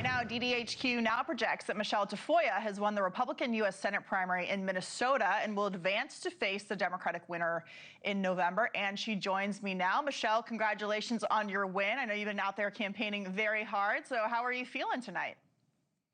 now, DDHQ now projects that Michelle Tafoya has won the Republican U.S. Senate primary in Minnesota and will advance to face the Democratic winner in November. And she joins me now. Michelle, congratulations on your win. I know you've been out there campaigning very hard. So how are you feeling tonight?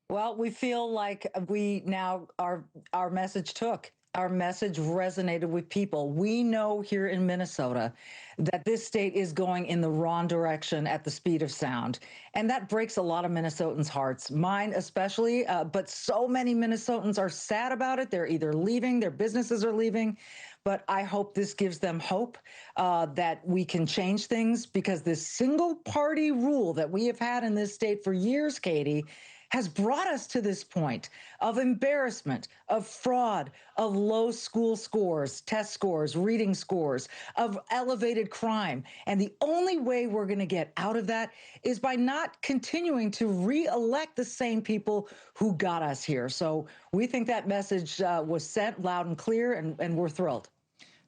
Well, we feel like we now, our message took. Our message resonated with people. We know here in Minnesota that this state is going in the wrong direction at the speed of sound. And that breaks a lot of Minnesotans' hearts, mine especially. But so many Minnesotans are sad about it. They're either leaving, their businesses are leaving. But I hope this gives them hope that we can change things, because this single party rule that we have had in this state for years, Katie, has brought us to this point of embarrassment, of fraud, of low school scores, test scores, reading scores, of elevated crime. And the only way we're going to get out of that is by not continuing to re-elect the same people who got us here. So we think that message was sent loud and clear, and we're thrilled.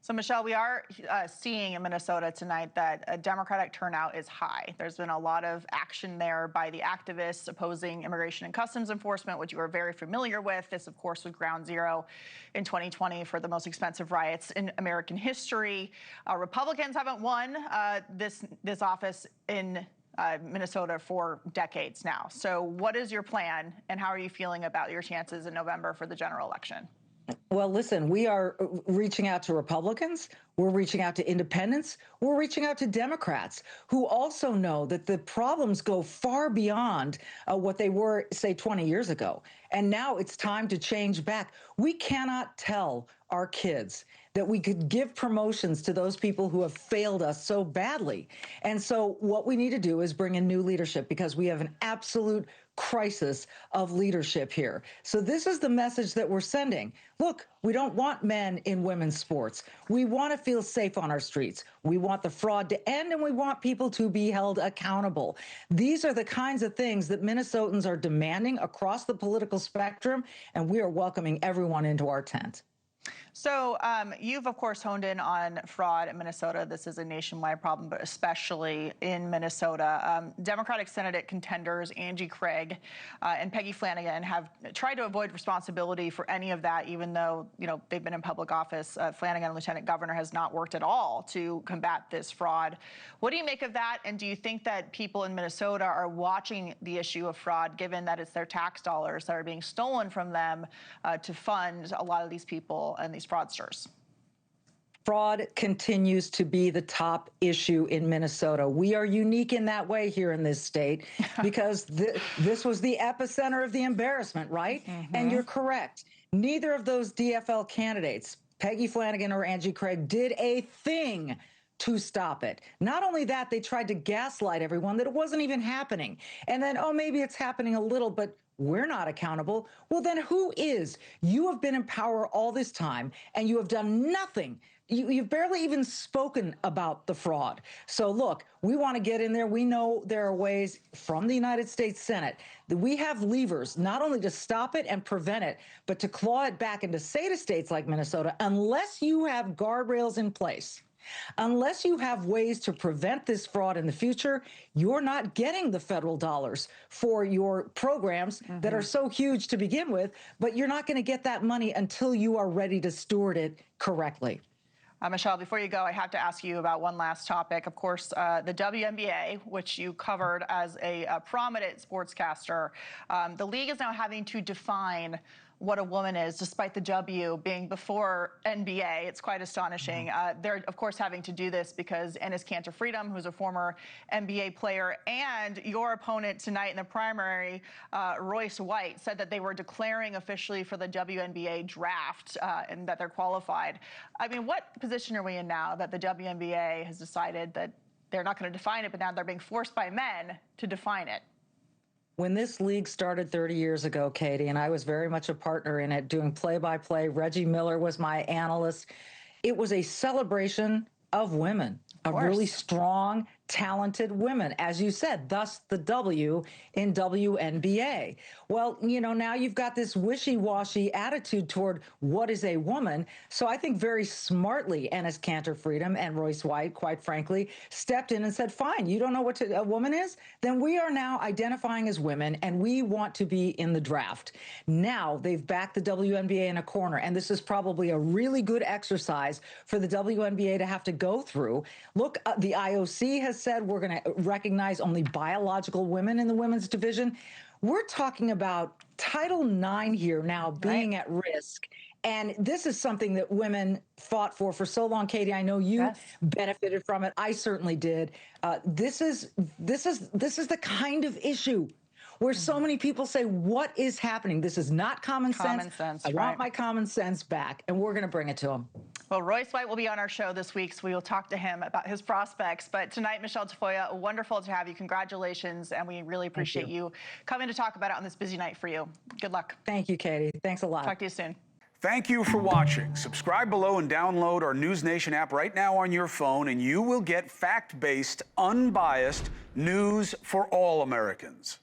So, Michelle, we are seeing in Minnesota tonight that a Democratic turnout is high. There's been a lot of action there by the activists opposing immigration and customs enforcement, which you are very familiar with. This, of course, was ground zero in 2020 for the most expensive riots in American history. Republicans haven't won this office in Minnesota for decades now. So what is your plan, and how are you feeling about your chances in November for the general election? Well, listen, we are reaching out to Republicans. We're reaching out to independents. We're reaching out to Democrats who also know that the problems go far beyond what they were, say, 20 years ago. And now it's time to change back. We cannot tell our kids that we could give promotions to those people who have failed us so badly. And so what we need to do is bring in new leadership, because we have an absolute crisis of leadership here. So this is the message that we're sending. Look, we don't want men in women's sports. We want to feel safe on our streets. We want the fraud to end, and we want people to be held accountable. These are the kinds of things that Minnesotans are demanding across the political spectrum, and we are welcoming everyone into our tent. So you've, of course, honed in on fraud in Minnesota. This is a nationwide problem, but especially in Minnesota. Democratic Senate contenders Angie Craig and Peggy Flanagan have tried to avoid responsibility for any of that, even though, you know, they've been in public office. Flanagan, lieutenant governor, has not worked at all to combat this fraud. What do you make of that? And do you think that people in Minnesota are watching the issue of fraud, given that it's their tax dollars that are being stolen from them to fund a lot of these people and these fraudsters? Fraud continues to be the top issue in Minnesota. We are unique in that way here in this state, because this was the epicenter of the embarrassment, right? Mm-hmm. And you're correct. Neither of those DFL candidates, Peggy Flanagan or Angie Craig, did a thing to stop it. Not only that, they tried to gaslight everyone that it wasn't even happening. And then, oh, maybe it's happening a little, but we're not accountable. Well, then who is? You have been in power all this time, and you have done nothing. You've barely even spoken about the fraud. So look, we want to get in there. We know there are ways from the United States Senate that we have levers not only to stop it and prevent it, but to claw it back and to say to states like Minnesota, unless you have guardrails in place, unless you have ways to prevent this fraud in the future, you're not getting the federal dollars for your programs that are so huge to begin with, but you're not going to get that money until you are ready to steward it correctly. Michelle, before you go, I have to ask you about one last topic. Of course, the WNBA, which you covered as a prominent sportscaster. The league is now having to define what a woman is, despite the W being before NBA. It's quite astonishing. They're, of course, having to do this because Enes Kanter Freedom, who's a former NBA player, and your opponent tonight in the primary, Royce White, said that they were declaring officially for the WNBA draft and that they're qualified. I mean, what position are we in now that the WNBA has decided that they're not going to define it, but now they're being forced by men to define it? When this league started 30 years ago, Katie, and I was very much a partner in it, doing play-by-play, Reggie Miller was my analyst. It was a celebration of women, of really strong, talented women, as you said, thus the W in WNBA. Well, you know, now you've got this wishy-washy attitude toward what is a woman. So I think very smartly, Enes Kanter Freedom and Royce White, quite frankly, stepped in and said, fine, you don't know what a woman is? Then we are now identifying as women, and we want to be in the draft. Now they've backed the WNBA in a corner, and this is probably a really good exercise for the WNBA to have to go through. Look, the IOC has said we're going to recognize only biological women in the women's division. We're talking about Title IX here now being at risk. And this is something that women fought for so long. Katie, I know you benefited from it. I certainly did. This is the kind of issue where so many people say, what is happening? This is not common sense. I want my common sense back, and we're going to bring it to them. Well, Royce White will be on our show this week, so we will talk to him about his prospects. But tonight, Michelle Tafoya, wonderful to have you. Congratulations, and we really appreciate you coming to talk about it on this busy night for you. Good luck. Thank you, Katie. Thanks a lot. Talk to you soon. Thank you for watching. Subscribe below and download our NewsNation app right now on your phone, and you will get fact-based, unbiased news for all Americans.